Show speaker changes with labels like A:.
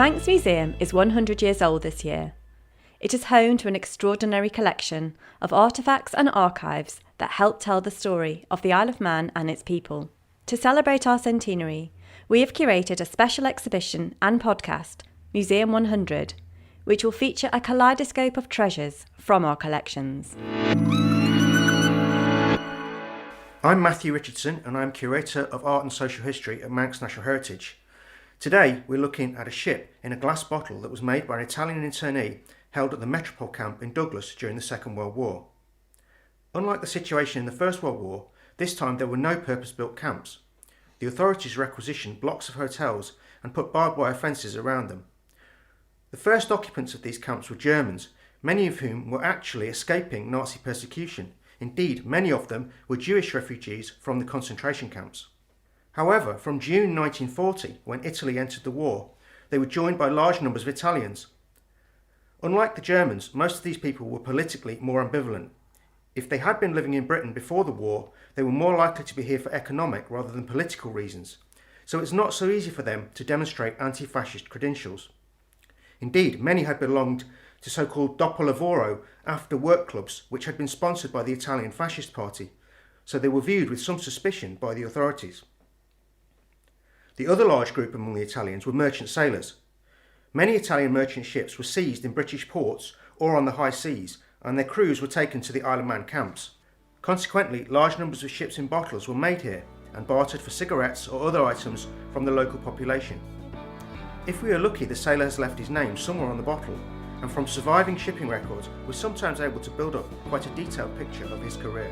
A: Manx Museum is 100 years old this year. It is home to an extraordinary collection of artefacts and archives that help tell the story of the Isle of Man and its people. To celebrate our centenary, we have curated a special exhibition and podcast, Museum 100, which will feature a kaleidoscope of treasures from our collections.
B: I'm Matthew Richardson and I'm Curator of Art and Social History at Manx Natural Heritage. Today we're looking at a ship in a glass bottle that was made by an Italian internee held at the Metropole camp in Douglas during the Second World War. Unlike the situation in the First World War, this time there were no purpose-built camps. The authorities requisitioned blocks of hotels and put barbed wire fences around them. The first occupants of these camps were Germans, many of whom were actually escaping Nazi persecution. Indeed, many of them were Jewish refugees from the concentration camps. However, from June 1940, when Italy entered the war, they were joined by large numbers of Italians. Unlike the Germans, most of these people were politically more ambivalent. If they had been living in Britain before the war, they were more likely to be here for economic rather than political reasons, so it's not so easy for them to demonstrate anti-fascist credentials. Indeed, many had belonged to so-called dopolavoro after-work clubs which had been sponsored by the Italian Fascist Party, so they were viewed with some suspicion by the authorities. The other large group among the Italians were merchant sailors. Many Italian merchant ships were seized in British ports or on the high seas, and their crews were taken to the Isle of Man camps. Consequently, large numbers of ships in bottles were made here and bartered for cigarettes or other items from the local population. If we are lucky, the sailor has left his name somewhere on the bottle, and from surviving shipping records, we're sometimes able to build up quite a detailed picture of his career.